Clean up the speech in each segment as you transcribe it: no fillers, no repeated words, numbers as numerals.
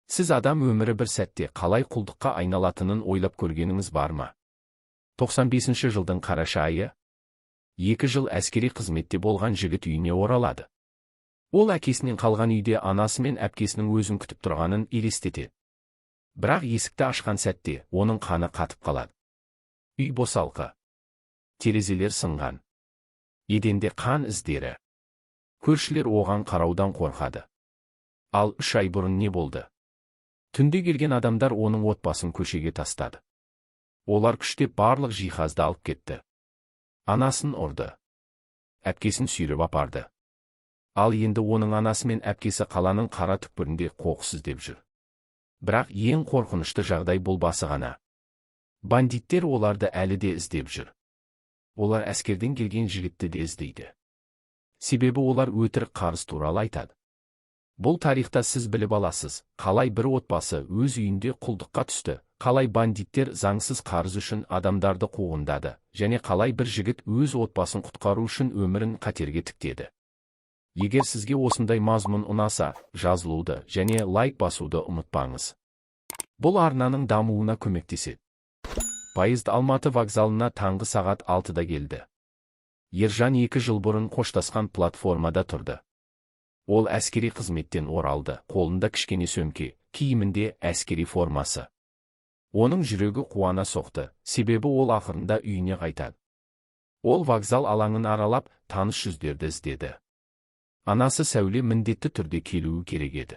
Сіз адам өмірі бір сәтте қалай құлдыққа айналатынын ойлап көргеніңіз бар ма? 95 жылдың қараша айы. 2 жыл әскери қызметте болған жігіт үйіне оралады. Ол әкесінен қалған үйде анасы мен әпкесінің өзін күтіп тұрғанын елестетеді. Бірақ есікті ашқан сәтте оның қаны қатып қалады. Үй босалқы. Терезелер сынған. Еденде қан іздері. Көршілер оған қараудан қорқады. Ал 3 ай бұрын не болды? Түнде келген адамдар оның отбасын көшеге тастады. Олар күштеп барлық жиһазды алып кетті. Анасын ұрды. Әпкесін сүйреп апарды. Ал енді оның анасы мен әпкесі қаланың қара түкпірінде қоқыс іздеп жүр. Бірақ ең қорқынышты жағдай бұл басы ғана. Бандиттер оларды әлі де іздеп жүр. Олар әскерден келген жігітті де іздейді. Себебі олар өтірік қарыз туралы айтады. Бұл тарихта сіз біліп аласыз, қалай бір отбасы өз үйінде құлдыққа түсті, қалай бандиттер заңсыз қарыз үшін адамдарды қуғындады, және қалай бір жігіт өз отбасын құтқару үшін өмірін қатерге тіктеді. Егер сізге осындай мазмұн ұнаса, жазылуды және лайк басуды ұмытпаңыз. Бұл арнаның дамуына көмектеседі. Поезд Алматы вокзалына таңғы сағат 6-да келді. Ержан 2 жыл бұрын қоштасқан платформада тұрды. Ол әскери қызметтен оралды, қолында кішкене сөмке, киімінде әскери формасы. Оның жүрегі қуана соқты, себебі ол ақырында үйіне қайтады. Ол вокзал алаңын аралап, таныс жүздерді іздеді. Анасы Сәуле міндетті түрде келуі керек еді.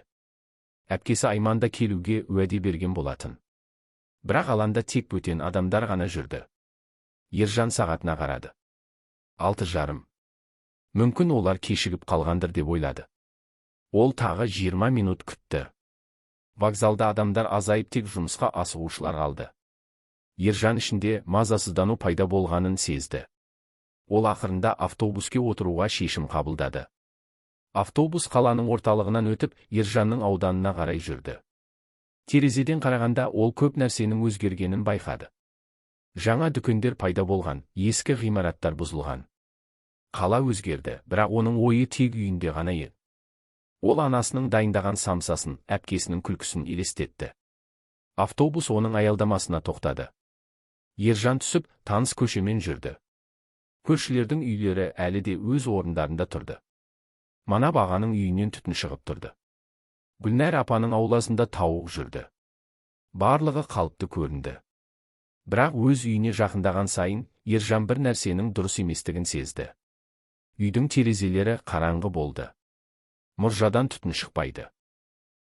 Әпкесі Айман да келуге уәде берген болатын. Бірақ алаңда тек бөтен адамдар ғана жүрді. Ержан сағатына қарады. 6:30. Мүмкін олар кешігіп қалғандыр деп ойлады. Ол тағы 20 минут күтті. Вокзалда адамдар азайып, тек жұмысқа асығушылар қалды. Ержан ішінде мазасыздану пайда болғанын сезді. Ол ақырында автобуске отыруға шешім қабылдады. Автобус қаланың орталығынан өтіп, Ержанның ауданына қарай жүрді. Терезеден қарағанда ол көп нәрсенің өзгергенін байқады. Жаңа дүкендер пайда болған, ескі ғимараттар бұзылған. Қала өзгерді, бірақ оның ойы тек үйінде ғана еді. Ол анасының дайындаған самсасын, әпкесінің күлкісін елестетті. Автобус оның аялдамасына тоқтады. Ержан түсіп, таныс көшемен жүрді. Көршілердің үйлері әлі де өз орындарында тұрды. Манап ағаның үйінен түтін шығып тұрды. Гүлнәр апаның ауласында тауық жүрді. Барлығы қалыпты көрінді. Бірақ өз үйіне жақындаған сайын, Ержан бір нәрсенің дұрыс еместігін сезді. Үйдің терезелері қараңғы болды. Мұржадан түтін шықпайды.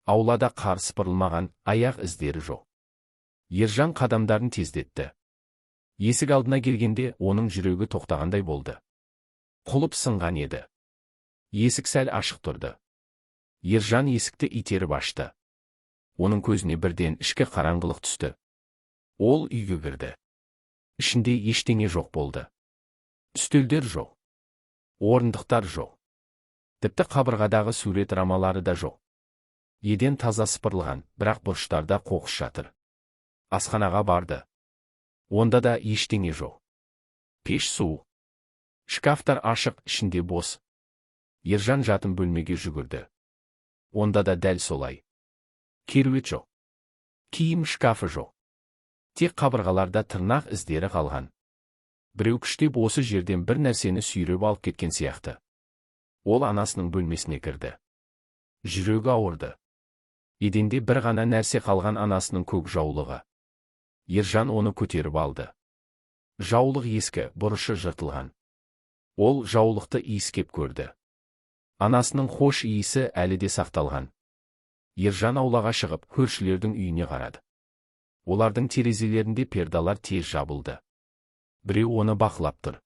Аулада қар сыпырылмаған, аяқ іздері жоқ. Ержан қадамдарын тездетті. Есік алдына келгенде оның жүрегі тоқтағандай болды. Құлып сынған еді. Есік сәл ашық тұрды. Ержан есікті итеріп ашты. Оның көзіне бірден ішкі қараңғылық түсті. Ол үйге кірді. Ішінде ештеңе жоқ болды. Үстелдер жоқ. Орындықтар жоқ. Тіпті қабырғадағы сурет рамалары да жоқ. Еден таза сыпырылған, бірақ бұрыштарда қоқыс жатыр. Асханаға барды. Онда да ештеңе жоқ. Пеш суық. Шкафтар ашық, ішінде бос. Ержан жатын бөлмеге жүгірді. Онда да дәл солай. Кереует жоқ. Киім шкафы жоқ. Тек қабырғаларда тырнақ іздері қалған. Біреу күштеп осы жерден бір нәрсені сүйреп алып кеткен сияқты. Ол анасының бөлмесіне кірді. Жүрегі ауырды. Еденде бір ғана нәрсе қалған, анасының көк жаулығы. Ержан оны көтеріп алды. Жаулық ескі, бұрышы жыртылған. Ол жаулықты иіскеп көрді. Анасының хош иісі әлі де сақталған. Ержан аулаға шығып, көршілердің үйіне қарады. Олардың терезелерінде пердалар тез жабылды. Біреу оны бақылап тұр.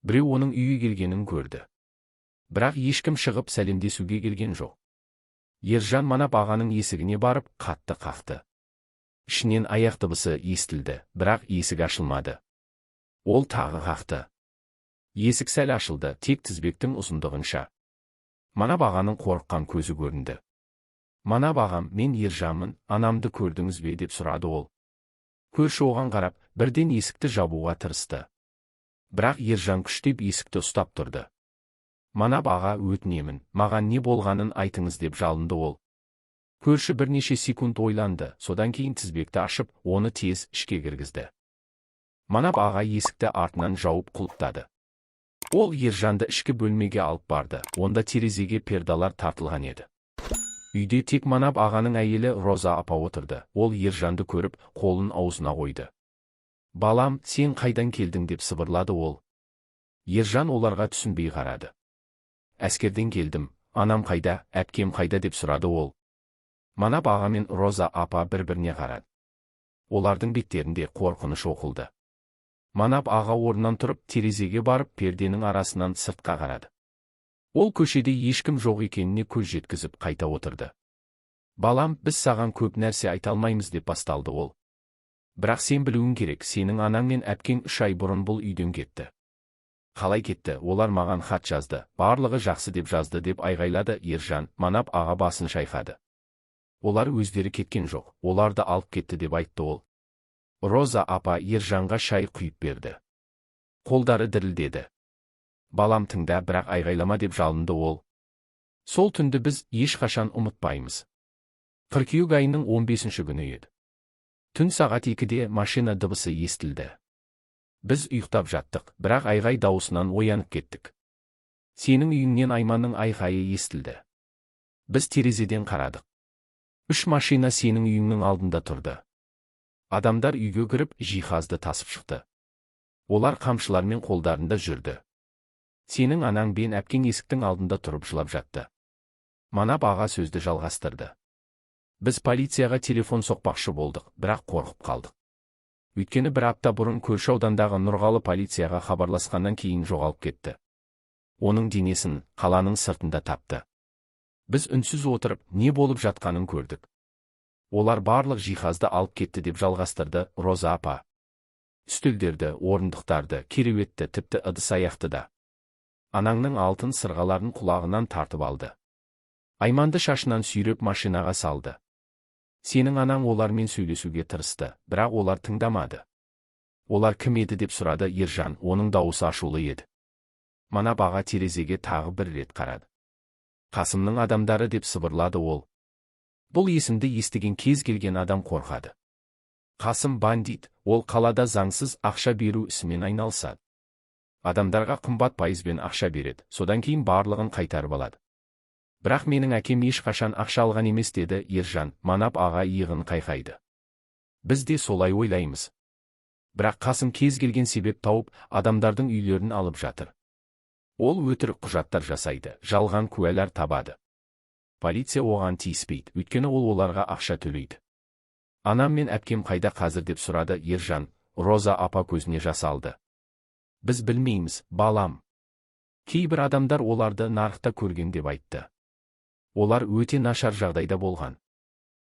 Біреу оның үйге келгенін көрді. Бірақ ешкім шығып сәлемдесуге келген жоқ. Ержан манап ағаның есігіне барып, қатты қақты. Ішінен аяқ дыбысы естілді, бірақ есік ашылмады. Ол тағы қақты. Есік сәл ашылды, тек тізбектің ұзындығынша. Манап ағаның қорыққан көзі көрінді. Манап ағам, мен Ержанмын, анамды көрдіңіз бе деп сұрады ол. Көрші оған қарап, бірден есікті жабуға тырысты. Бірақ Ержан күштеп есікті ұстап тұрды. Манап аға, өтінемін, маған не болғанын айтыңыз деп жалынды ол. Көрші бірнеше секунд ойланды, содан кейін тізбекті ашып, оны тез ішке кіргізді. Манап аға есікті артынан жауып құлыптады. Ол Ержанды ішкі бөлмеге алып барды, онда терезеге пердалар тартылған еді. Үйде тек Манап ағаның әйелі Роза апа отырды. Ол Ержанды көріп, қолын аузына қойды. «Балам, сен қайдан келдің?» деп сыбырлады ол. Ержан оларға түсінбей қарады. «Әскерден келдім, анам қайда, әпкем қайда?» деп сұрады ол. Манап аға мен Роза апа бір-біріне қарады. Олардың беттерінде қорқыныш оқылды. Манап аға орнынан тұрып, терезеге барып, перденің арасынан сыртқа қарады. Ол көшеде ешкім жоқ екеніне көз жеткізіп қайта отырды. «Балам, біз саған көп нәрсе айта алмаймыз» деп басталды ол. «Бірақ сен білуің керек, сенің анаң мен әпкең 3 ай бұрын бұл үйден кетті». «Қалай кетті? Олар маған хат жазды, барлығы жақсы деп жазды» деп айғайлады Ержан. Манап аға басын шайқады. «Олар өздері кеткен жоқ, оларды алып кетті» деп айтты ол. Роза апа Ержанға шай құйып берді. Қолдары дірілдеді. «Балам, тыңда, бірақ айғайлама» деп жалынды ол. Сол түнді біз ешқашан ұмытпаймыз. Қыркүйек айының 15 күні еді. Түн сағат 2-де машина дыбысы естілді. Біз ұйықтап жаттық, бірақ айғай дауысынан оянып кеттік. Сенің үйіңнен Айманның айғайы естілді. Біз терезеден қарадық. 3 машина сенің үйіңнің алдында тұрды. Адамдар үйге кіріп, жиһазды тасып шықты. Олар қамшылармен қолдарында жүрді. Сенің анаң бен әпкең есіктің алдында тұрып жылап жатты. Манап аға сөзді жалғастырды. Біз полицияға телефон соқпақшы болдық, бірақ қорқып қалдық. Өйткені 1 апта бұрын көрші аудандағы Нұрғалы полицияға хабарласқаннан кейін жоғалып кетті. Оның денесін қаланың сыртында тапты. Біз үнсіз отырып, не болып жатқанын көрдік. Олар барлық жиһазды алып кетті деп жалғастырды Роза апа. Үстелдерді, орындықтарды, кереуетті, тіпті ыдыс-аяқты да. Анаңның алтын сырғаларын құлағынан тартып алды. Айманды шашынан сүйреп машинаға салды. Сенің анаң олармен сөйлесуге тырысты, бірақ олар тыңдамады. Олар кім еді деп сұрады Ержан, оның дауысы ашулы еді. Манап аға терезеге тағы бір рет қарады. Қасымның адамдары деп сыбырлады ол. Бұл есімді естіген кез келген адам қорқады. Қасым бандит, ол қалада заңсыз ақша беру ісімен айналысады. Адамдарға қымбат пайызбен ақша береді, содан кейін барлығын қайтарып алады. Бірақ менің әкем ешқашан ақша алған емес деді Ержан. Манап аға иығын қайқайды. Біз де солай ойлаймыз. Бірақ Қасым кез келген себеп тауып, адамдардың үйлерін алып жатыр. Ол өтірік құжаттар жасайды, жалған куәлар табады. Полиция оған тиіспейді, өйткені ол оларға ақша төлейді. Анам мен әпкем қайда қазір деп сұрады Ержан. Роза апа көзіне жас алды. Біз білмейміз, балам. Кейбір адамдар оларды нарықта көрген деп айтты. Олар өте нашар жағдайда болған.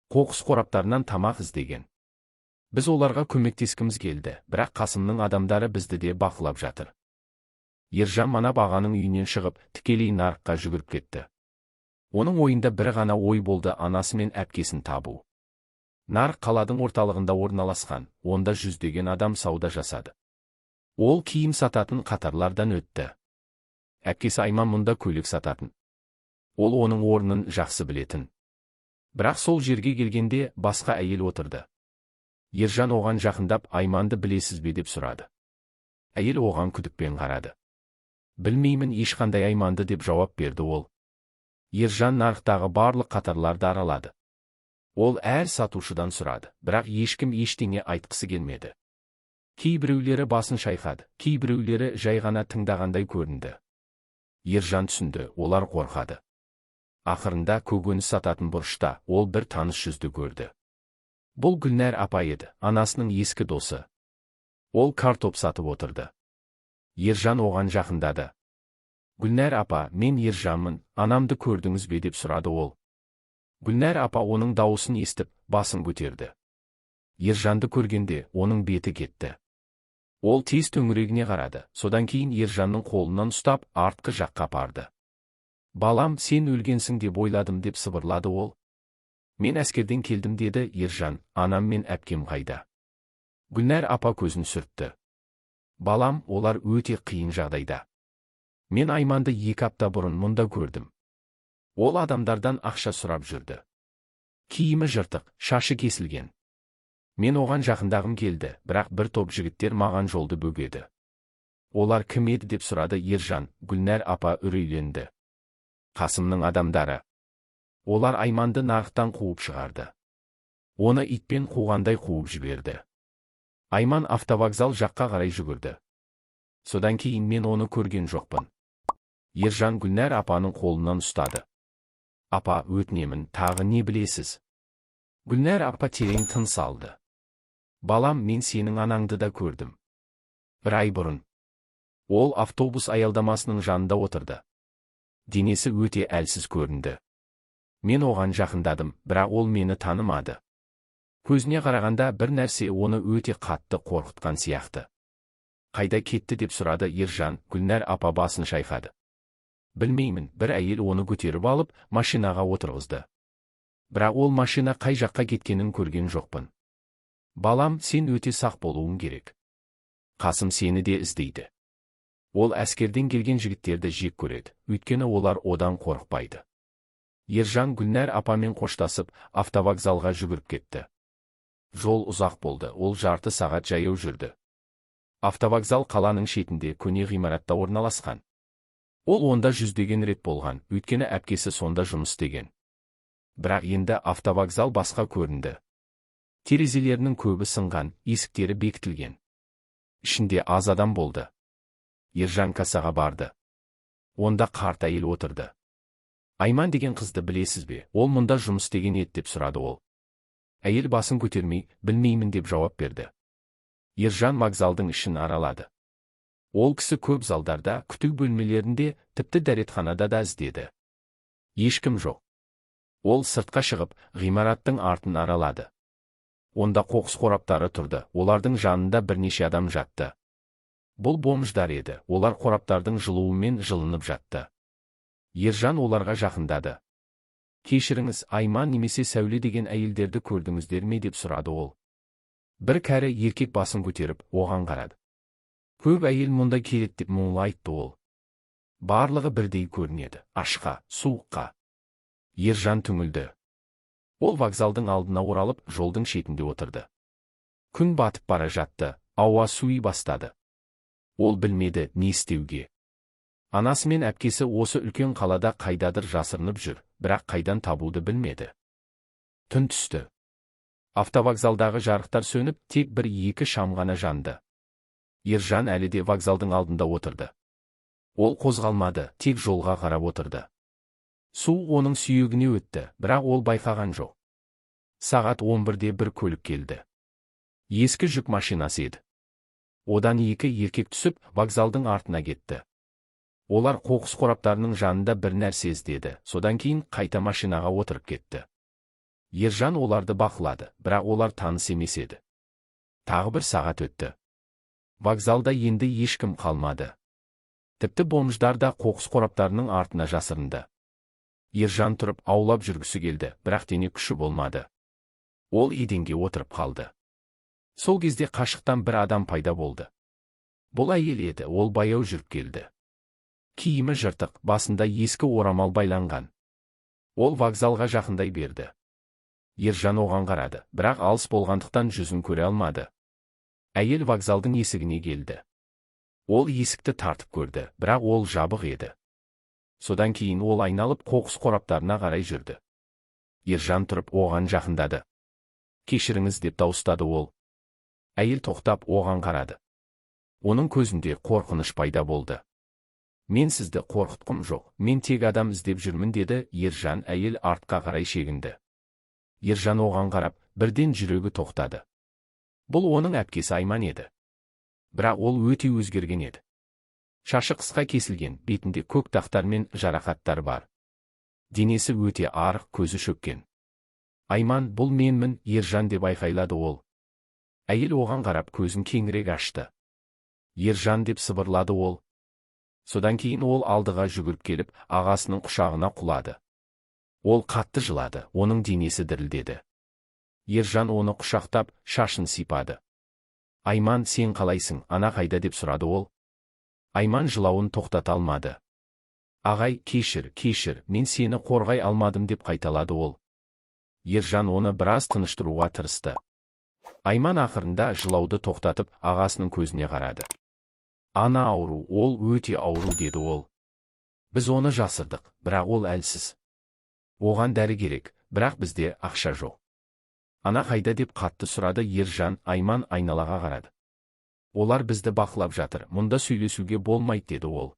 Қоқыс қораптарынан тамақ іздеген. Біз оларға көмектескіміз келді, бірақ Қасымның адамдары бізді де бақылап жатыр. Ержан Манап ағаның үйінен шығып, тікелей нарыққа жүгіріп кетті. Оның ойында бір ғана ой болды, анасы мен әпкесін табу. Нарық қаладың орталығында орналасқан, онда жүздеген адам сауда жасады. Ол киім сататын қатарлардан өтті. Әпкесі Айман мұнда көйлек сататын. Ол оның орнын жақсы білетін. Бірақ сол жерге келгенде басқа әйел отырды. Ержан оған жақындап, Айманды білесіз бе деп сұрады. Әйел оған күдікпен қарады. Білмеймін, ешқандай Айманды деп жауап берді ол. Ержан нарықтағы барлық қатарларды аралады. Ол әр сатушыдан сұрады, бірақ ешкім ештеңе айтқысы келмеді. Кейбіреулері басын шайқады, кейбіреулері жай ғана тыңдағандай көрінді. Ержан түсінді, олар қорқады. Ақырында көкөніс сататын бұрышта ол бір таныс жүзді көрді. Бұл Гүлнәр апа еді, анасының ескі досы. Ол картоп сатып отырды. Ержан оған жақындады. Гүлнәр апа, мен Ержанмын, анамды көрдіңіз бе деп сұрады ол. Гүлнәр апа оның дауысын естіп, басын көтерді. Ержанды көргенде оның беті кетті. Ол тез төңірегіне қарады, содан кейін Ержанның қолынан ұстап, артқы жаққа апарды. Балам, сен өлгенсің деп ойладым деп сыбырлады ол. Мен әскерден келдім деді Ержан, анам мен әпкем қайда? Гүлнәр апа көзін сүртті. Балам, олар өте қиын жағдайда. Мен Айманды 2 апта бұрын мұнда көрдім. Ол адамдардан ақша сұрап жүрді. Киімі жыртық, шашы кесілген. Мен оған жақындағым келді, бірақ бір топ жігіттер маған жолды бөгеді. Олар кім еді деп сұрады Ержан. Гүлнәр апа үрейленді. Қасымның адамдары. Олар Айманды нарықтан қуып шығарды. Оны итпен қуғандай қуып жіберді. Айман автовокзал жаққа қарай жүгірді. Содан кейін мен оны көрген жоқпын. Ержан Гүлнәр апаның қолынан ұстады. Апа, өтінемін, тағы не білесіз? Гүлнәр апа терең тыныс алды. Балам, мен сенің анаңды да көрдім. Бір ай бұрын. Ол автобус аялдамасының жанында отырды. Денесі өте әлсіз көрінді. Мен оған жақындадым, бірақ ол мені танымады. Көзіне қарағанда бір нәрсе оны өте қатты қорқытқан сияқты. Қайда кетті деп сұрады Ержан. Гүлнәр апа басын шайқады. Білмеймін, бір әйел оны көтеріп алып, машинаға отырғызды. Бірақ ол машина қай жаққа кеткенін көрген жоқпын. Балам, сен өте сақ болуың керек. Қасым сені де іздейді. Ол әскерден келген жігіттерді жек көреді, өйткені олар одан қорықпайды. Ержан Гүлнәр апамен қоштасып, автовокзалға жүгіріп кетті. Жол ұзақ болды, ол жарты сағат жаяу жүрді. Автовокзал қаланың шетінде көне ғимаратта орналасқан. Ол онда жүздеген рет болған, өйткені әпкесі сонда жұмыс істеген. Бірақ енді автовокзал басқа көрінді. Терезелерінің көбі сынған, есіктері бекітілген. Ішінде аз адам болды. Ержан кассаға барды. Онда қарт әйел отырды. Айман деген қызды білесіз бе? Ол мұнда жұмыс істеген еді деп сұрады ол. Әйел басын көтермей, білмеймін деп жауап берді. Ержан вокзалдың ішін аралады. Ол кісі көп залдарда, күту бөлмелерінде, тіпті дәретханада да іздеді. Ешкім жоқ. Ол сыртқа шығып, ғимараттың артын аралады. Онда қоқыс қораптары тұрды, олардың жанында бірнеше адам жатты. Бұл бомждар еді, олар қораптардың жылуымен жылынып жатты. Ержан оларға жақындады. Кешіріңіз, Айман немесе Сәуле деген әйелдерді көрдіңіздер ме деп сұрады ол. Бір кәрі еркек басын көтеріп, оған қарады. Көп әйел мұнда келеді деп мұңлы айтты ол. Барлығы бірдей көрінеді, ашқа, суыққа. Ержан түңілді. Ол вокзалдың алдына оралып, жолдың шетінде отырды. Күн батып бара жатты, ауа суи бастады. Ол білмеді не істеуге. Анасы мен әпкесі осы үлкен қалада қайдадыр жасырынып жүр, бірақ қайдан табуды білмеді. Түн түсті. Автовокзалдағы жарықтар сөніп, тек бір-екі шам ғана жанды. Ержан әлі де вокзалдың алдында отырды. Ол қозғалмады, тек жолға қарап отырды. Су оның сүйегіне өтті, бірақ ол байқаған жоқ. Сағат 11-де бір көлік келді. Ескі жүк машинасы еді. Одан екі еркек түсіп, вокзалдың артына кетті. Олар қоқыс қораптарының жанында бір нәрсе іздеді, содан кейін қайта машинаға отырып кетті. Ержан оларды бақылады, бірақ олар таныс емес еді. Тағы бір сағат өтті. Вокзалда енді ешкім қалмады. Тіпті бомждар да қоқыс қораптарының артына жасырынды. Ержан тұрып аулап жүргісі келді, бірақ дене күші болмады. Ол еденге отырып қалды. Сол кезде қашықтан бір адам пайда болды. Бұл әйел еді, ол баяу жүріп келді. Киімі жыртық, басында ескі орамал байланған. Ол вокзалға жақындай берді. Ержан оған қарады, бірақ алыс болғандықтан жүзін көре алмады. Әйел вокзалдың есігіне келді. Ол есікті тартып көрді, бірақ ол жабық еді. Содан кейін ол айналып қоқыс қораптарына қарай жүрді. Ержан тұрып оған жақындады. Кешіріңіз деп дауыстады ол. Әйел тоқтап оған қарады. Оның көзінде қорқыныш пайда болды. Мен сізді қорқытқым жоқ, мен тек адам іздеп жүрмін деді Ержан. Әйел артқа қарай шегінді. Ержан оған қарап, бірден жүрегі тоқтады. Бұл оның әпкесі Айман еді. Бірақ ол өте өзгерген еді. Шашы қысқа кесілген, бетінде көк дақтар мен жарақаттар бар. Денесі өте арық, көзі шөккен. Айман, бұл менмін, Ержан деп айқайлады ол. Әйел оған қарап көзін кеңірек ашты. Ержан деп сыбырлады ол. Содан кейін ол алдыға жүгіріп келіп, ағасының құшағына құлады. Ол қатты жылады, оның денесі дірілдеді. Ержан оны құшақтап, шашын сипады. Айман, сен қалайсың, ана қайда деп сұрады ол. Айман жылауын тоқтата алмады. Ағай, кешір, мен сені қорғай алмадым деп қайталады ол. Ержан оны біраз тыныштыруға тырысты. Айман ақырында жылауды тоқтатып, ағасының көзіне қарады. Ана ауру, ол өте ауру, деді ол. Біз оны жасырдық, бірақ ол әлсіз. Оған дәрі керек, бірақ бізде ақша жоқ. Ана қайда деп қатты сұрады Ержан. Айман айналаға қарады. Олар бізді бақылап жатыр, мұнда сөйлесуге болмайды, деді ол.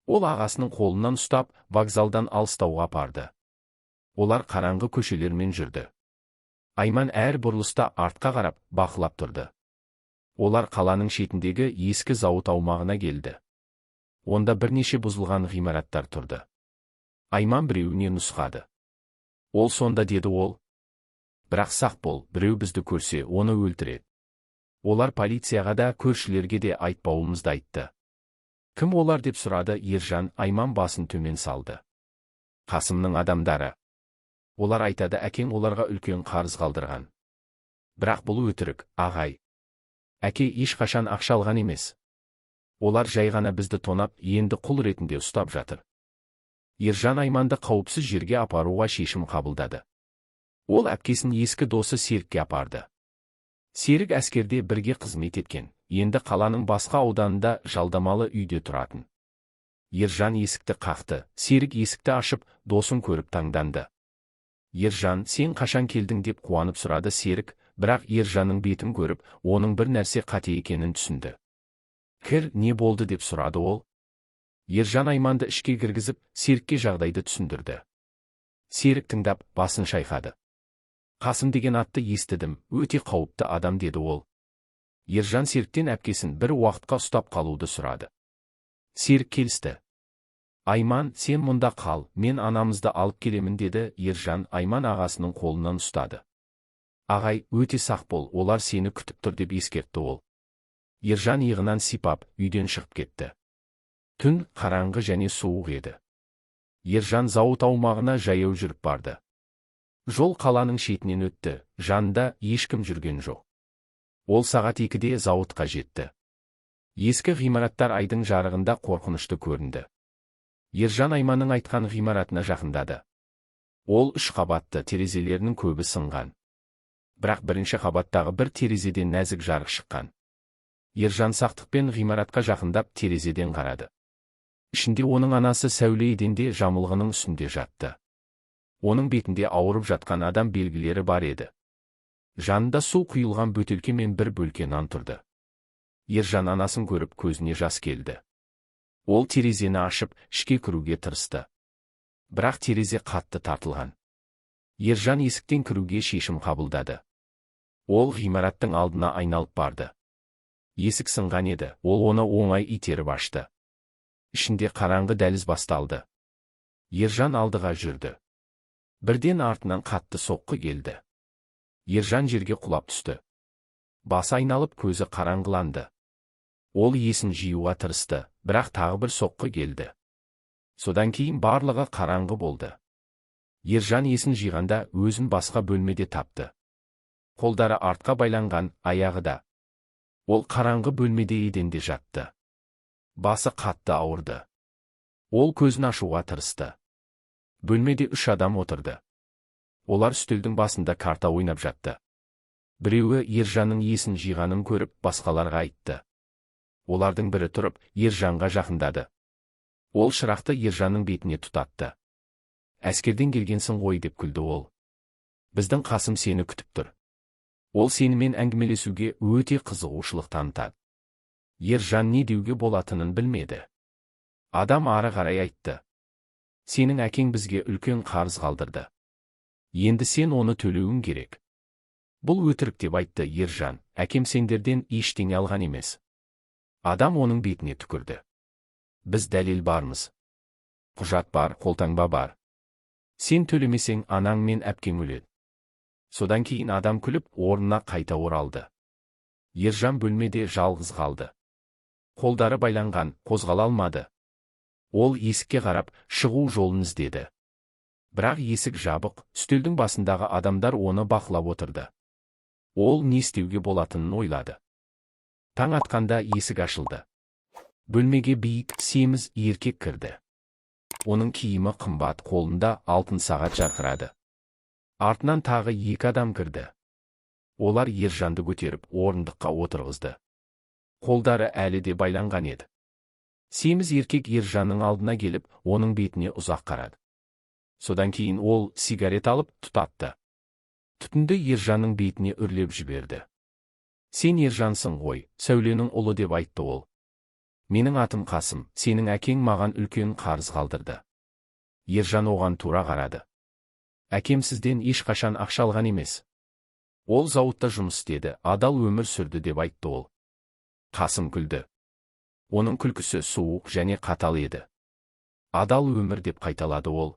Ол ағасының қолынан ұстап, вокзалдан алыстауға апарды. Олар қараңғы көшелермен жүрді. Айман әр бұрылыста артқа қарап, бақылап тұрды. Олар қаланың шетіндегі ескі зауыт аумағына келді. Онда бірнеше бұзылған ғимараттар тұрды. Айман біреуіне нұсқады. Ол сонда, деді ол. Бірақ сақ бол, біреу бізді көрсе, оны өлтіреді. Олар полицияға да, көршілерге де айтпауымызды айтты. Кім олар деп сұрады Ержан. Айман басын төмен салды. Қасымның адамдары. Олар айтады, әкең оларға үлкен қарыз қалдырған. Бірақ бұл өтірік, ағай. Әке ешқашан ақша алған емес. Олар жай ғана бізді тонап, енді құл ретінде ұстап жатыр. Ержан Айманды қауіпсіз жерге апаруға шешім қабылдады. Ол әпкесін ескі досы Серікке апарды. Серік әскерде бірге қызмет еткен, енді қаланың басқа ауданында жалдамалы үйде тұратын. Ержан есікті қақты. Серік есікті ашып, досын көріп таңданды. Ержан, сен қашан келдің деп қуанып сұрады Серік, бірақ Ержанның бетін көріп, оның бір нәрсе қате екенін түсінді. Кір, не болды деп сұрады ол. Ержан Айманды ішке кіргізіп, Серікке жағдайды түсіндірді. Серік тыңдап, басын шайқады. Қасым деген атты естідім, өте қауіпті адам, деді ол. Ержан Серіктен әпкесін бір уақытқа ұстап қалуды сұрады. Серік келісті. Айман, сен мұнда қал, мен анамызды алып келемін, деді Ержан. Айман ағасының қолынан ұстады. Ағай, өте сақ бол, олар сені күтіп тұр, деп ескертті ол. Ержан иығынан сипап, үйден шығып кетті. Түн қараңғы және суық еді. Ержан зауыт аумағына жаяу жүріп барды. Жол қаланың шетінен өтті, жанында ешкім жүрген жоқ. Ол сағат 2-де зауытқа жетті. Ескі ғимараттар айдың жарығында қорқынышты көрінді. Ержан Айманның айтқан ғимаратына жақындады. Ол 3 қабатты, терезелерінің көбі сынған. Бірақ бірінші қабаттағы бір терезеден нәзік жарық шыққан. Ержан сақтықпен ғимаратқа жақындап терезеден қарады. Ішінде оның анасы сәуле еденде жамылғының үстінде жатты. Оның бетінде ауырып жатқан адам белгілері бар еді. Жанында су құйылған бөтелке мен бір бөлке нан тұрды. Ержан анасын көріп көзіне жас келді. Ол терезені ашып, ішке кіруге тырысты. Бірақ терезе қатты тартылған. Ержан есіктен кіруге шешім қабылдады. Ол ғимараттың алдына айналып барды. Есік сынған еді, ол оны оңай итеріп ашты. Ішінде қараңғы дәліз басталды. Ержан алдыға жүрді. Бірден артынан қатты соққы келді. Ержан жерге құлап түсті. Басы айналып, көзі қараңғыланды. Ол есін жиюға тырысты, бірақ тағы бір соққы келді. Содан кейін барлығы қараңғы болды. Ержан есін жиғанда өзін басқа бөлмеде тапты. Қолдары артқа байланған, аяғы да. Ол қараңғы бөлмеде еденде жатты. Басы қатты ауырды. Ол көзін ашуға тырысты. Бөлмеде 3 адам отырды. Олар үстелдің басында карта ойнап жатты. Біреуі Ержанның есін жиғанын көріп, басқаларға айтты. Олардың бірі тұрып, Ержанға жақындады. Ол шырақты Ержанның бетіне тұтатты. Әскерден келгенсің ғой, деп күлді ол. Біздің Қасым сені күтіп тұр. Ол сенімен әңгімелесуге өте қызығушылық танытады. Ержан не деуге болатынын білмеді. Адам ары қарай айтты. Сенің әкең бізге үлкен қарыз қалдырды. Енді сен оны төлеуің керек. Бұл өтірік, деп айтты Ержан. Әкем сендерден ештеңе алған емес. Адам оның бетіне түкірді. Біз дәлел бармыз. Құжат бар, қолтаңба бар. Сен төлемесең анаң мен әпкең өледі. Содан кейін адам күліп, орнына қайта оралды. Ержан бөлмеде жалғыз қалды. Қолдары байланған, қозғала алмады. Ол есікке қарап, шығу жолын іздеді. Бірақ есік жабық, үстелдің басындағы адамдар оны бақылап отырды. Ол не істеуге болатынын ойлады. Таң атқанда есік ашылды. Бөлмеге биік, семіз еркек кірді. Оның киімі қымбат, қолында алтын сағат жарқырады. Артынан тағы екі адам кірді. Олар Ержанды көтеріп, орындыққа отырғызды. Қолдары әлі де байланған еді. Семіз еркек Ержанның алдына келіп, оның бетіне ұзақ қарады. Содан кейін ол сигарет алып тұтатты. Түтінді Ержанның бетіне үрлеп жіберді. Сен Ержансың ғой, сәуленің ұлы деп айтты ол. Менің атым Қасым, сенің әкең маған үлкен қарыз қалдырды. Ержан оған тура қарады. Әкем сізден ешқашан ақша алған емес. Ол зауытта жұмыс істеді, адал өмір сүрді деп айтты ол. Қасым күлді. Оның күлкісі суық және қатал еді. Адал өмір деп қайталады ол.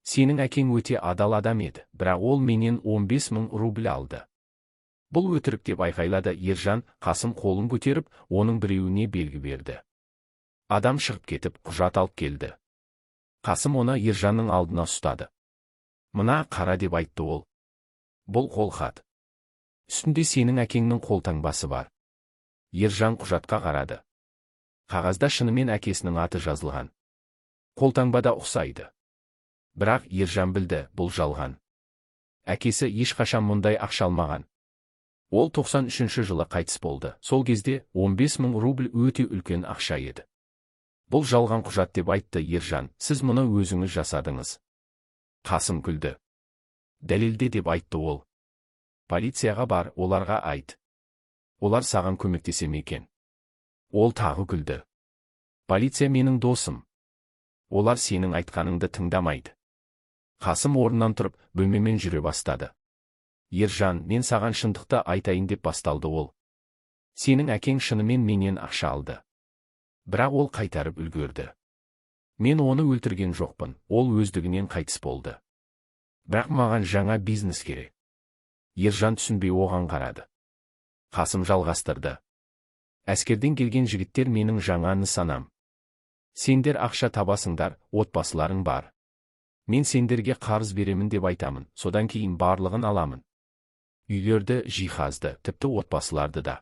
Сенің әкең өте адал адам еді, бірақ ол менен 15 000 рубль алды. Бұл өтірік деп айқайлады Ержан. Қасым қолын көтеріп, оның біреуіне белгі берді. Адам шығып кетіп, құжат алып келді. Қасым оны Ержанның алдына ұстады. Мына қара деп айтты ол. Бұл қолхат. Үстінде сенің әкеңнің қолтаңбасы бар. Ержан құжатқа қарады. Қағазда шынымен әкесінің аты жазылған. Қолтаңбада ұқсайды. Бірақ Ержан білді, бұл жалған. Әкесі ешқашан мұндай ақша алмаған. Ол 93 жылы қайтыс болды. Сол кезде 15 000 рубль өте үлкен ақша еді. Бұл жалған құжат деп айтты Ержан. Сіз мұны өзіңіз жасадыңыз. Қасым күлді. Дәлелде деп айтты ол. Полицияға бар, оларға айт. Олар саған көмектесе ме екен? Ол тағы күлді. Полиция менің досым. Олар сенің айтқаныңды тыңдамайды. Қасым орнынан тұрып, бөлмемен жүре бастады. Ержан, мен саған шындықты айтайын деп басталды ол. Сенің әкең шынымен менен ақша алды. Бірақ ол қайтарып үлгерді. Мен оны өлтірген жоқпын, ол өздігінен қайтыс болды. Бірақ маған жаңа бизнес керек. Ержан түсінбей оған қарады. Қасым жалғастырды. Әскерден келген жігіттер менің жаңа нысанам. Сендер ақша табасыңдар, отбасыларың бар. Мен сендерге қарыз беремін деп айтамын, содан кейін барлығын аламын. Үйлерді, жиһазды, тіпті отбасыларды да.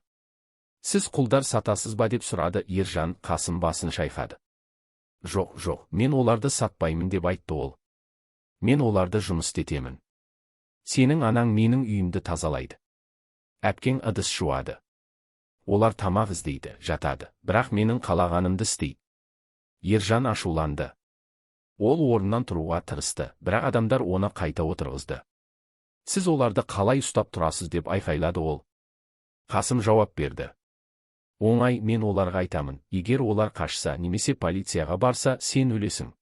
Сіз құлдар сатасыз ба деп сұрады Ержан. Қасым басын шайқады. Жоқ, мен оларды сатпаймын деп айтты ол. Мен оларды жұмыс істетемін. Сенің анаң менің үйімді тазалайды. Әпкең ыдыс жуады. Олар тамақ іздейді, жатады, бірақ менің қалағанымды істейді. Ержан ашуланды. Ол орнынан тұруға тырысты, бірақ адамдар оны қайта отырғызды. Сіз оларды қалай ұстап тұрасыз деп айқайлады ол. Қасым жауап берді. Оңай, мен оларға айтамын, егер олар қашса немесе полицияға барса, сен өлесің.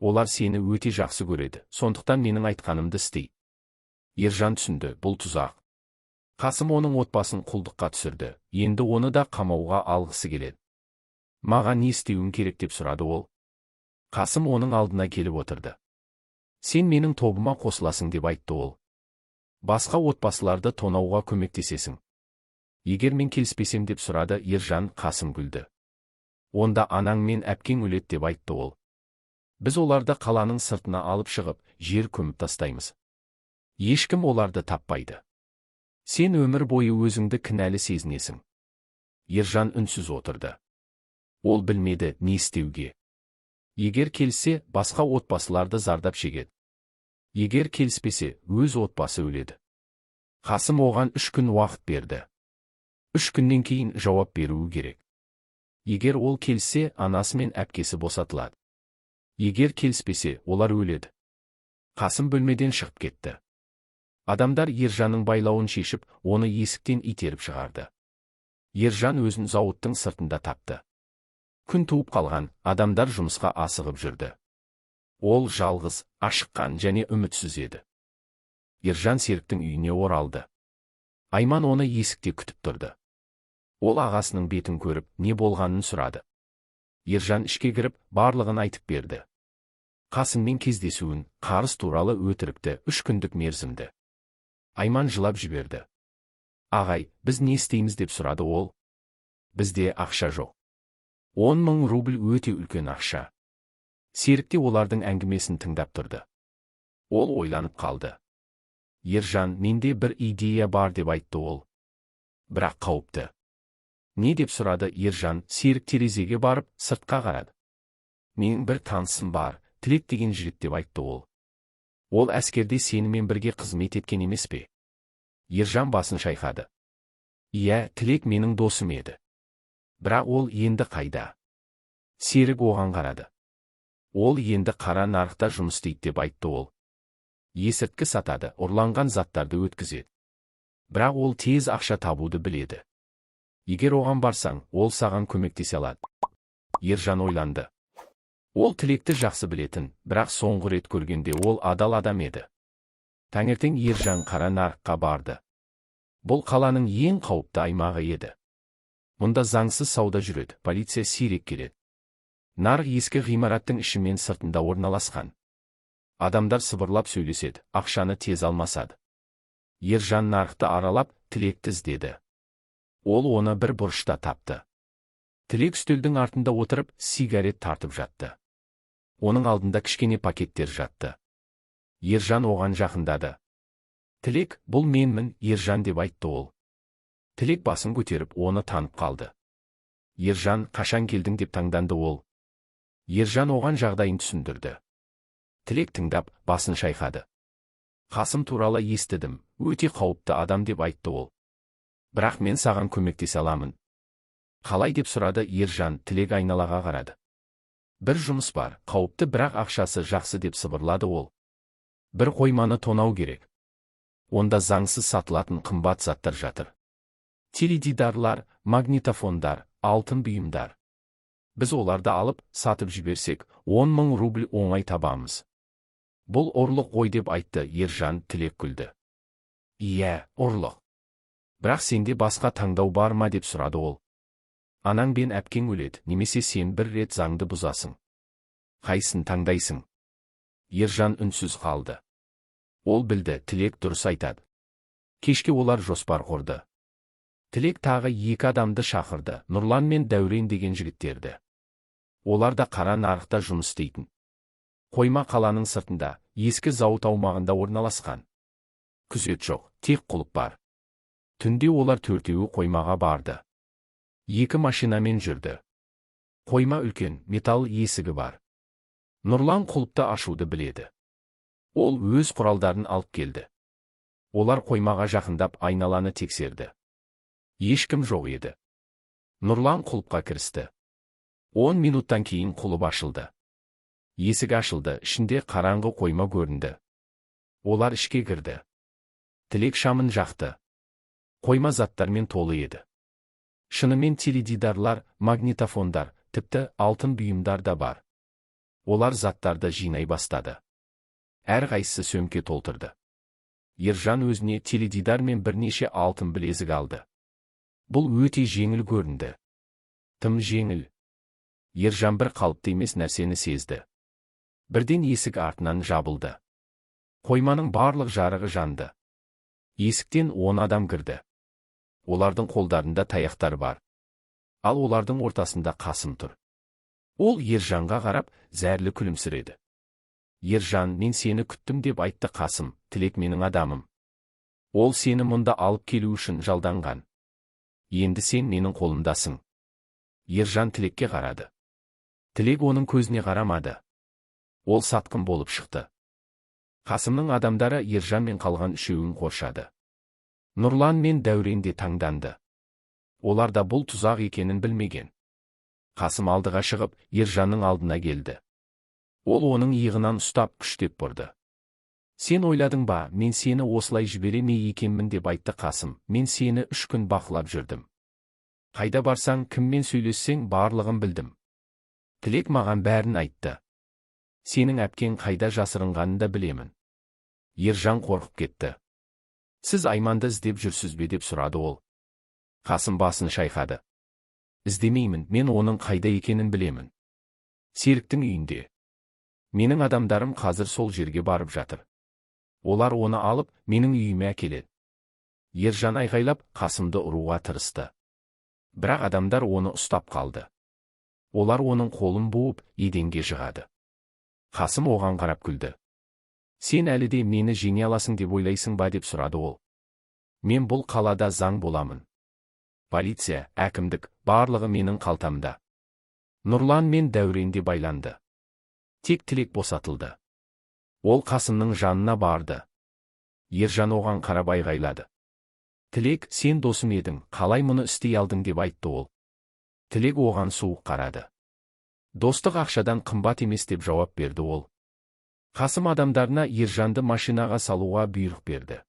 Олар сені өте жақсы көреді, сондықтан менің айтқанымды істей. Ержан түсінді, бұл тұзақ. Қасым оның отбасын құлдыққа түсірді, енді оны да қамауға алғысы келеді. Маған не істеуім керек деп сұрады ол. Қасым оның алдына келіп отырды. Сен менің тобыма қосыласың деп айтты ол. Басқа отбасыларды тонауға көмектесесің. Егер мен келіспесем деп сұрады Ержан. Қасым күлді. Онда анаң мен әпкең өледі деп айтты ол. Біз оларды қаланың сыртына алып шығып, жер көміп тастаймыз. Ешкім оларды таппайды. Сен өмір бойы өзіңді кінәлі сезінесің. Ержан үнсіз отырды. Ол білмеді не істеуге. Егер келсе, басқа отбасыларды зардап шегеді. Егер келіспесе, өз отбасы өледі. Қасым оған 3 күн уақыт берді. 3 күннен кейін жауап беруі керек. Егер ол келсе, анасы мен әпкесі босатылады. Егер келіспесе, олар өледі. Қасым бөлмеден шығып кетті. Адамдар Ержанның байлауын шешіп, оны есіктен итеріп шығарды. Ержан өзін зауыттың сыртында тапты. Күн туып қалған, адамдар жұмысқа асығып жүрді. Ол жалғыз, ашыққан және үмітсіз еді. Ержан Серіктің үйіне оралды. Айман оны есікте күтіп тұрды. Ол ағасының бетін көріп, не болғанын сұрады. Ержан ішке кіріп, барлығын айтып берді. Қасыммен кездесуін, қарыз туралы өтірікті, 3 күндік мерзімді. Айман жылап жіберді. Ағай, біз не істейміз деп сұрады ол. Бізде ақша жоқ. 10 000 рубль өте үлкен ақша. Серікте олардың әңгімесін тыңдап тұрды. Ол ойланып қалды. Ержан, менде бір идея бар деп айтты ол. Бірақ қауіпті. Не деп сұрады Ержан. Серік терезеге барып, сыртқа қарады. Менің бір танысым бар, Тілек деген жігіт деп айтты ол. Ол әскерде сенімен бірге қызмет еткен емес пе? Ержан басын шайқады. Иә, Тілек менің досым еді. Бірақ ол енді қайда? Серік оған қарады. Ол енді қара нарықта жұмыс істейді деп айтты ол. Есірткі сатады, ұрланған заттарды өткізеді. Бірақ ол тез ақша табуды біледі. Егер оған барсаң, ол саған көмектесе алады. Ержан ойланды. Ол Тілекті жақсы білетін, бірақ соңғы рет көргенде ол адал адам еді. Таңертең Ержан қара нарыққа барды. Бұл қаланың ең қауіпті аймағы еді. Мұнда заңсыз сауда жүреді, полиция сирек келеді. Нарық ескі ғимараттың іші мен сыртында орналасқан. Адамдар сыбырлап сөйлеседі, ақшаны тез алмасады. Ержан нарықты аралап, Тілекті іздеді. Ол оны бір бұрышта тапты. Тілек үстелдің артында отырып, сигарет тартып жатты. Оның алдында кішкене пакеттер жатты. Ержан оған жақындады. Тілек, бұл менмін, Ержан деп айтты ол. Тілек басын көтеріп, оны танып қалды. Ержан, қашан келдің деп таңданды ол. Ержан оған жағдайын түсіндірді. Тілек тыңдап, басын шайқады. Қасым туралы естідім, өте қауіпті адам деп айтты ол. Бірақ мен саған көмектесе аламын. Қалай деп сұрады Ержан, Тілек айналаға қарады. Бір жұмыс бар, қауіпті бірақ ақшасы жақсы деп сыбырлады ол. Бір қойманы тонау керек. Онда заңсыз сатылатын қымбат заттар жатыр. Теледидарлар, магнитофондар, алтын бұйымдар. Біз оларды алып, сатып жіберсек, 10 000 рубль оңай табамыз. Бұл ұрлық ғой деп айтты Ержан. Тілек күлді. Иә, ұрлық. Бірақ сенде басқа таңдау бар ма деп сұрады ол. Анаң бен әпкең өледі, немесе сен бір рет заңды бұзасың. Қайсын таңдайсың? Ержан үнсіз қалды. Ол білді, Тілек дұрыс айтады. Кешке олар жоспар құрды. Тілек тағы 2 адамды шақырды, Нұрлан мен Дәурен деген жігіттерді. Олар да қара нарықта жұмыс істейтін. Қойма қаланың сыртында, ескі зауыт аумағында орналасқан. Күзет жоқ, тек құлып бар. Түнде олар 4-еуі қоймаға барды. 2 машинамен жүрді. Қойма үлкен, металл есігі бар. Нұрлан құлыпты ашуды біледі. Ол өз құралдарын алып келді. Олар қоймаға жақындап айналаны тексерді. Ешкім жоқ еді. Нұрлан құлыпқа кірісті. 10 минуттан кейін құлып ашылды. Есік ашылды, ішінде қараңғы қойма көрінді. Олар ішке кірді. Тілек шамын жақты. Қойма заттармен толы еді. Шынымен теледидарлар, магнитофондар, тіпті алтын бұйымдар да бар. Олар заттарды жинай бастады. Әрқайсысы сөмке толтырды. Ержан өзіне теледидар мен бірнеше алтын білезік алды. Бұл өте жеңіл көрінді. Тым жеңіл. Ержан бір қалыпты емес нәрсені сезді. Бірден есік артынан жабылды. Қойманың барлық жарығы жанды. Есіктен 10 адам кірді. Олардың қолдарында таяқтар бар. Ал олардың ортасында Қасым тұр. Ол Ержанға қарап, зәрлі күлімсіреді. Ержан, мен сені күттім деп айтты Қасым, Тілек менің адамым. Ол сені мұнда алып келу үшін жалданған. Енді сен менің қолымдасың. Ержан Тілекке қарады. Тілек оның көзіне қарамады. Ол сатқын болып шықты. Қасымның адамдары Ержан мен қалған 3-еуін қоршады. Нұрлан мен Дәурен де таңданды. Олар да бұл тұзақ екенін білмеген. Қасым алдыға шығып, Ержанның алдына келді. Ол оның иығынан ұстап күштеп бұрды. Сен ойладың ба, мен сені осылай жібере ме екенмін деп айтты Қасым. Мен сені 3 күн бақылап жүрдім. Қайда барсаң, кіммен сөйлессең, барлығын білдім. Тілек маған бәрін айтты. Сенің әпкең қайда жасырынғанын да білемін. Ержан қорқып кетті. Сіз Айманды іздеп жүрсіз бе деп сұрады ол. Қасым басын шайқады. Іздемеймін, мен оның қайда екенін білемін. Серіктің үйінде. Менің адамдарым қазір сол жерге барып жатыр. Олар оны алып, менің үйіме әкеледі. Ержан айғайлап, Қасымды ұруға тырысты. Бірақ адамдар оны ұстап қалды. Олар оның қолын буып, еденге жығады. Қасым оған қарап күлді. Сен әлі де мені жеңе аласың деп ойлайсың ба деп сұрады ол. Мен бұл қалада заң боламын. Полиция, әкімдік, барлығы менің қалтамда. Нұрлан мен Дәурен де байланды. Тек Тілек босатылды. Ол Қасымның жанына барды. Ержан оған қарап айғайлады. Тілек, сен досым едің, қалай мұны істей алдың деп айтты ол. Тілек оған суық қарады. Достық ақшадан қымбат емес деп жауап берді ол. Қасым адамдарына Ержанды машинаға салуға бұйрық берді.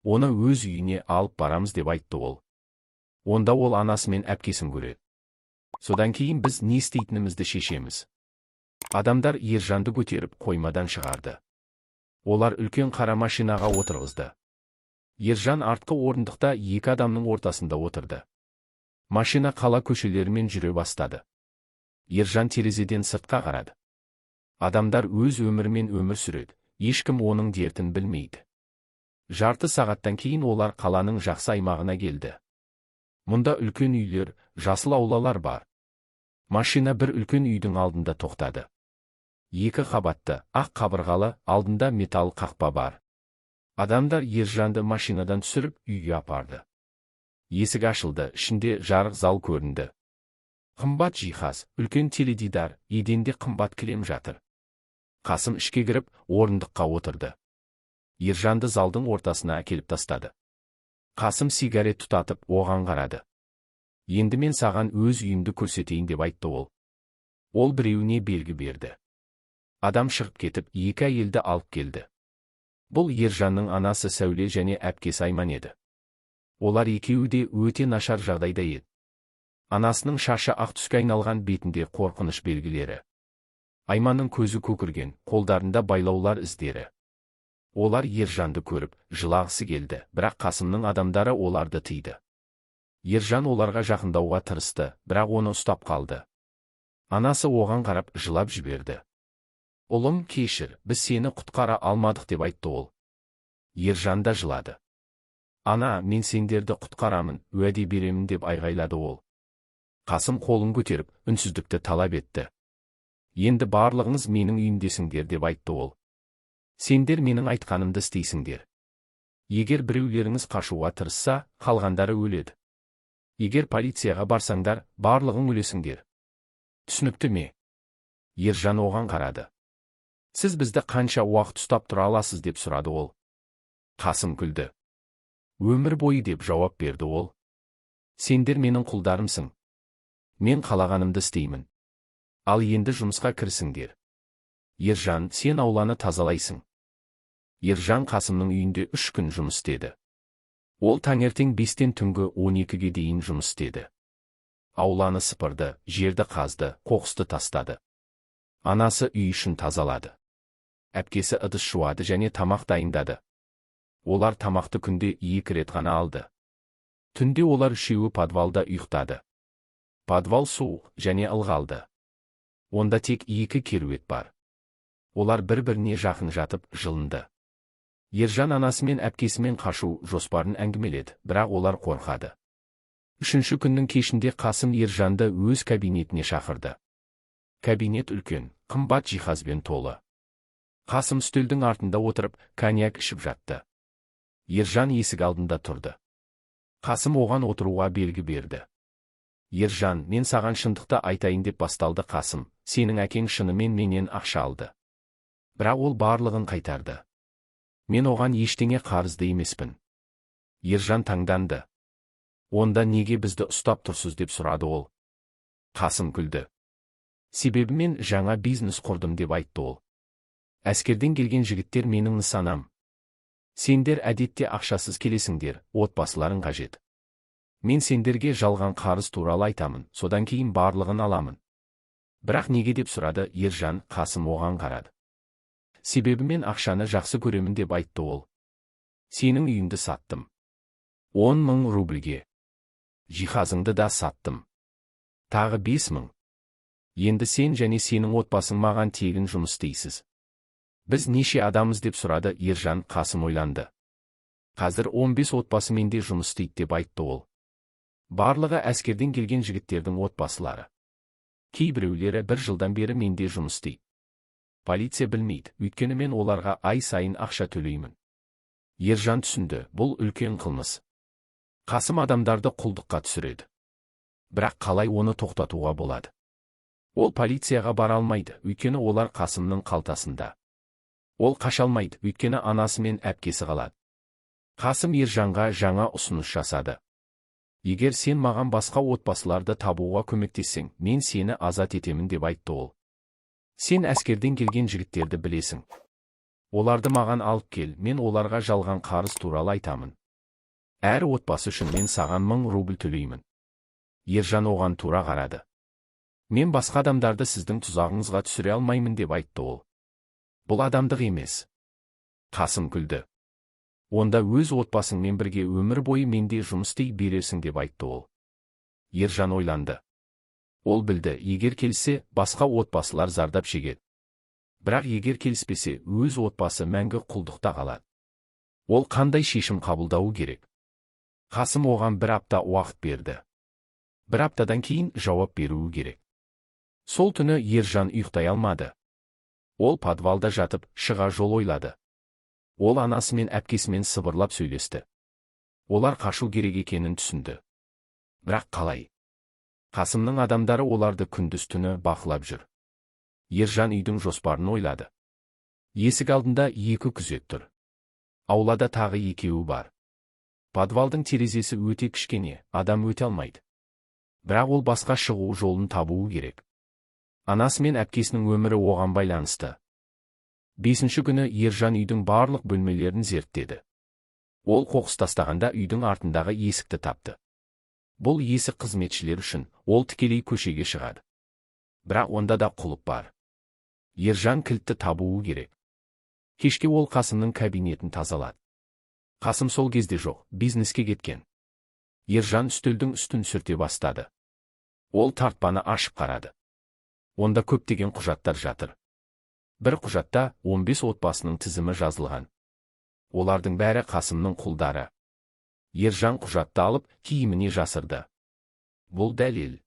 Оны өз үйіне алып барамыз деп айтты ол. Онда ол анасы мен әпкесін көреді. Содан кейін біз не істейтінімізді шешеміз. Адамдар Ержанды көтеріп қоймадан шығарды. Олар үлкен қара машинаға отырғызды. Ержан артқы орындықта екі адамның ортасында отырды. Машина қала көшелерімен жүре бастады. Ержан терезеден сыртқа қарады. Адамдар өз өмірімен өмір сүреді, ешкім оның дертін білмейді. Жарты сағаттан кейін олар қаланың жақсы аймағына келді. Мұнда үлкен үйлер, жасыл аулалар бар. Машина бір үлкен үйдің алдында тоқтады. Екі қабатты, ақ қабырғалы, алдында металл қақпа бар. Адамдар Ержанды машинадан түсіріп үйге апарды. Есік ашылды, ішінде жарық зал көрінді. Қымбат жиһаз, үлкен теледидар, еденде қымбат кілем жатыр. Қасым ішке кіріп, орындыққа отырды. Ержанды залдың ортасына әкеліп тастады. Қасым сигарет тұтатып, оған қарады. Енді мен саған өз үйімді көрсетейін деп айтты ол. Ол біреуіне белгі берді. Адам шығып кетіп, екі әйелді алып келді. Бұл Ержанның анасы Сәуле және әпкесі Айман еді. Олар екеуі де өте нашар жағдайда еді. Анасының шашы ақ түске айналған, бетінде қорқыныш белгілері. Айманның көзі көкірген, қолдарында байлаулар іздері. Олар Ержанды көріп, жылағысы келді, бірақ Қасымның адамдары оларды тыйды. Ержан оларға жақындауға тырысты, бірақ оны ұстап қалды. Анасы оған қарап, жылап жіберді. Ұлым, кешір, біз сені құтқара алмадық деп айтты ол. Ержан да жылады. Ана, мен сендерді құтқарамын, уәде беремін деп айғайлады ол. Қасым қолын көтеріп, үнсіздікті талап етті. Енді барлығыңыз менің үйімдесіңдер деп айтты ол. Сендер менің айтқанымды істейсіңдер. Егер біреулеріңіз қашуға тырысса, қалғандары өледі. Егер полицияға барсаңдар, барлығың өлесіңдер. Түсінікті ме? Ержан оған қарады. Сіз бізді қанша уақыт ұстап тұра аласыз деп сұрады ол. Қасым күлді. Өмір бойы деп жауап берді ол. Сендер менің құлдарымсың. Мен қалағанымды істеймін. Ал енді жұмысқа кірісіңдер. Ержан, сен ауланы тазалайсың. Ержан Қасымның үйінде 3 күн жұмыс істеді. Ол таңертең 5-тен түнгі 12-ге дейін жұмыс істеді. Ауланы сыпырды, жерді қазды, қоқысты тастады. Анасы үй ішін тазалады. Әпкесі ыдыс жуады және тамақ дайындады. Олар тамақты күнде 2 рет ғана алды. Түнде олар үшеуі подвалда ұйықтады. Подвал суық және ылғалды. Онда тек 2 кереует бар. Олар бір-біріне жақын жатып, жылынды. Ержан анасымен әпкесімен қашу жоспарын әңгімеледі, бірақ олар қорқады. 3-ші күннің кешінде Қасым Ержанды өз кабинетіне шақырды. Кабинет үлкен, қымбат жиһазбен толы. Қасым үстелдің артында отырып, коньяк ішіп жатты. Ержан есік алдында тұрды. Қасым оған отыруға белгі берді. Ержан, мен саған шындықты айтайын деп басталды Қасым, сенің әкең шынымен менен ақша алды. Бірақ ол барлығын қайтарды. Мен оған ештеңе қарызды емеспін. Ержан таңданды. Онда неге бізді ұстап тұрсыз деп сұрады ол. Қасым күлді. Себебі мен жаңа бизнес құрдым деп айтты ол. Әскерден келген жігіттер менің нысанам. Сендер әдетте ақшасыз келесіңдер, отбасыларың қажет. Мен сендерге жалған қарыз туралы айтамын, содан кейін барлығын аламын. Бірақ неге деп сұрады Ержан. Қасым оған қарады. Себебі мен ақшаны жақсы көремін деп айтты ол. Сенің үйіңді саттым. 10 000 рубльге. Жиһазыңды да саттым. Тағы 5 000. Енді сен және сенің отбасың маған тегін жұмыс істейсіз. Біз неше адамыз деп сұрады Ержан. Қасым ойланды. Қазір 15 отбасы менде жұмыс істейді деп айтты ол. Барлығы әскерден келген жігіттердің отбасылары. Кейбіреулері 1 жылдан бері менде жұмыс істейді. Полиция білмейді, өйткені мен оларға ай сайын ақша төлеймін. Ержан түсінді, бұл үлкен қылмыс. Қасым адамдарды құлдыққа түсіреді. Бірақ қалай оны тоқтатуға болады? Ол полицияға бара алмайды, өйткені олар Қасымның қалтасында. Ол қаша алмайды, өйткені анасы мен әпкесі қалады. Қасым Ержанға жаңа ұсыныс жасады. Егер сен маған басқа отбасыларды табуға көмектессең, мен сені азат етемін деп айтты ол. Сен әскерден келген жігіттерді білесің. Оларды маған алып кел, мен оларға жалған қарыз туралы айтамын. Әр отбасы үшін мен саған 1000 рубль төлеймін. Ержан оған тура қарады. Мен басқа адамдарды сіздің тұзағыңызға түсіре алмаймын деп айтты ол. Бұл адамдық емес. Қасым күлді. Онда өз отбасыңмен бірге өмір бойы менде жұмыс істей берерсің деп айтты ол. Ержан ойланды. Ол білді, егер келсе, басқа отбасылар зардап шегеді. Бірақ егер келіспесе, өз отбасы мәңгі құлдықта қалады. Ол қандай шешім қабылдауы керек? Қасым оған 1 апта уақыт берді. 1 аптадан кейін жауап беруі керек. Сол түні Ержан ұйықтай алмады. Ол подвалда жатып, шыға жол ойлады. Ол анасы мен әпкесімен сыбырлап сөйлесті. Олар қашу керек екенін түсінді. Бірақ қалай? Қасымның адамдары оларды күндіз-түні бақылап жүр. Ержан үйдің жоспарын ойлады. Есік алдында 2 күзет тұр. Аулада тағы 2 бар. Подвалдың терезесі өте кішкене, адам өте алмайды. Бірақ ол басқа шығу жолын табуы керек. Анасы мен әпкесінің өмірі оған байланысты. 5-ші күні Ержан үйдің барлық бөлмелерін зерттеді. Ол қоқыс тастағанда үйдің артындағы есікті тапты. Бұл есік қызметшілер үшін, ол тікелей көшеге шығады. Бірақ онда да құлып бар. Ержан кілтті табуы керек. Кешке ол Қасымның кабинетін тазалады. Қасым сол кезде жоқ, бизнеске кеткен. Ержан үстелдің үстін сүрте бастады. Ол тартпаны ашып қарады. Онда көптеген құжаттар жатыр. Бір құжатта 15 отбасының тізімі жазылған. Олардың бәрі Қасымның құлдары. Ержан құжатты алып, киіміне жасырды. Бұл дәлел.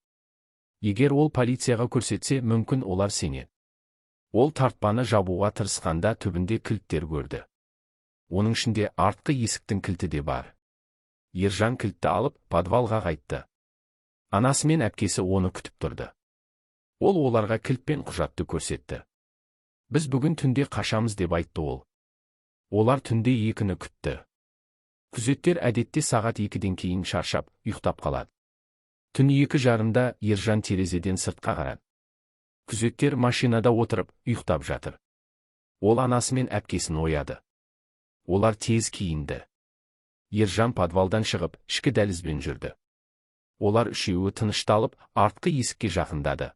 Егер ол полицияға көрсетсе, мүмкін олар сенеді. Ол тартпаны жабуға тырысқанда түбінде кілттер көрді. Оның ішінде артқы есіктің кілті де бар. Ержан кілтті алып, подвалға қайтты. Анасы мен әпкесі оны күтіп тұрды. Ол оларға кілт пен құжатты көрсетті. Біз бүгін түнде қашамыз деп айтты ол. Олар түнде 2-ні күтті. Күзеттер әдетте сағат 2-ден кейін шаршап, ұйықтап қалады. Түн 2:30-да Ержан терезеден сыртқа қарады. Күзеттер машинада отырып, ұйықтап жатыр. Ол анасы мен әпкесін ояды. Олар тез киінді. Ержан подвалдан шығып, ішкі дәлізбен жүрді. Олар үшеуі тынышталып, артқы есікке жақындады.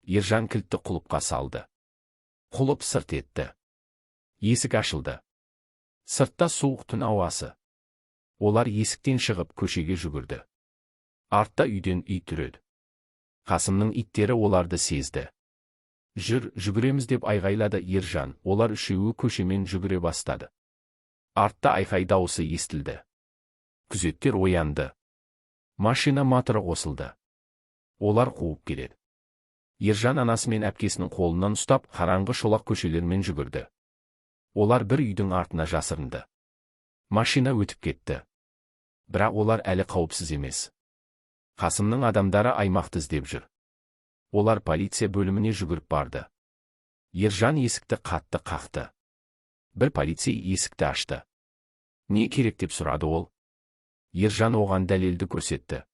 Ержан кілтті құлыпқа салды. Құлып сырт етті. Есік ашылды. Сыртта суық түн ауасы. Олар есіктен шығып көшеге жүгірді. Артта үйден ит үреді. Қасымның иттері оларды сезді. Жүр, жүгіреміз деп айғайлады Ержан. Олар үшеуі көшемен жүгіре бастады. Артта айқай дауысы естілді. Күзеттер оянды. Машина моторы қосылды. Олар қуып келеді. Ержан анасы мен әпкесінің қолынан ұстап, қараңғы шолақ көшелермен жүгірді. Олар бір үйдің артына жасырынды. Машина өтіп кетті. Бірақ олар әлі қауіпсіз емес. Қасымның адамдары аймақты іздеп жүр. Олар полиция бөліміне жүгіріп барды. Ержан есікті қатты қақты. Бір полицей есікті ашты. Не керек деп сұрады ол. Ержан оған дәлелді көрсетті.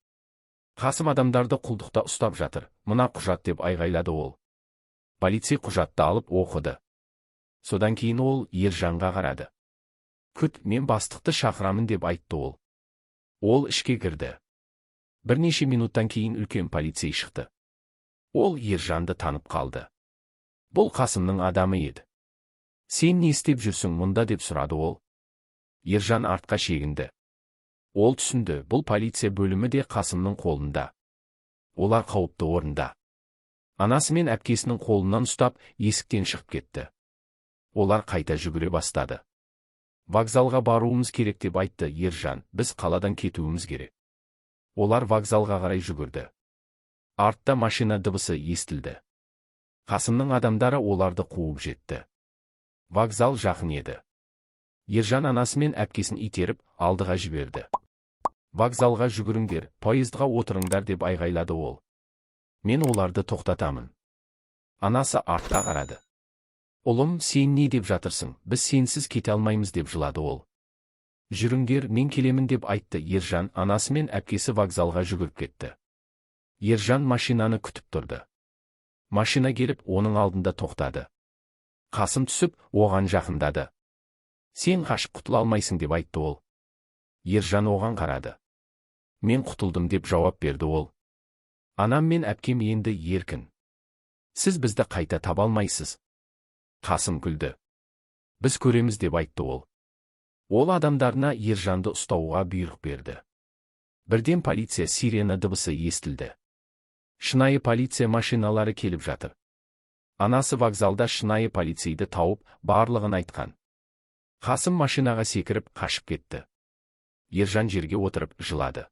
Қасым адамдарды құлдықта ұстап жатыр, мына құжат деп айғайлады ол. Полицей құжатты алып оқыды. Содан кейін ол Ержанға қарады. Күт, мен бастықты шақырамын деп айтты ол. Ол ішке кірді. Бірнеше минуттан кейін үлкен полицей шықты. Ол Ержанды танып қалды. Бұл Қасымның адамы еді. Сен не істеп жүрсің мұнда деп сұрады ол. Ержан артқа шегінді. Ол түсінді, бұл полиция бөлімі де Қасымның қолында. Олар қауіпті орында. Анасы мен әпкесінің қолынан ұстап, есіктен шығып кетті. Олар қайта жүгіре бастады. Вокзалға баруымыз керек деп айтты Ержан, біз қаладан кетуіміз керек. Олар вокзалға қарай жүгірді. Артта машина дыбысы естілді. Қасымның адамдары оларды қуып жетті. Вокзал жақын еді. Ержан анасы мен әпкесін итеріп, алдыға жіберді. Вокзалға жүгіріңдер, поездға отырыңдар деп айғайлады ол. Мен оларды тоқтатамын. Анасы артта қарады. Ұлым, сен не деп жатырсың, біз сенсіз кете алмаймыз деп жылады ол. Жүріңдер, мен келемін деп айтты Ержан. Анасы мен әпкесі вокзалға жүгіріп кетті. Ержан машинаны күтіп тұрды. Машина келіп, оның алдында тоқтады. Қасым түсіп, оған жақындады. Сен қашып құтыла алмайсың деп айтты ол. Ержан оған қарады. Мен құтылдым деп жауап берді ол. Анам мен әпкем енді еркін. Сіз бізді қайта таба алмайсыз. Қасым күлді. Біз көреміз деп айтты ол. Ол адамдарына Ержанды ұстауға бұйрық берді. Бірден полиция сирена дыбысы естілді. Шынайы полиция машиналары келіп жатыр. Анасы вокзалда шынайы полицейді тауып, барлығын айтқан. Қасым машинаға секіріп, қашып кетті. Ержан жерге отырып жылады.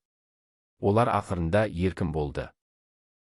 Олар ақырында еркін болды.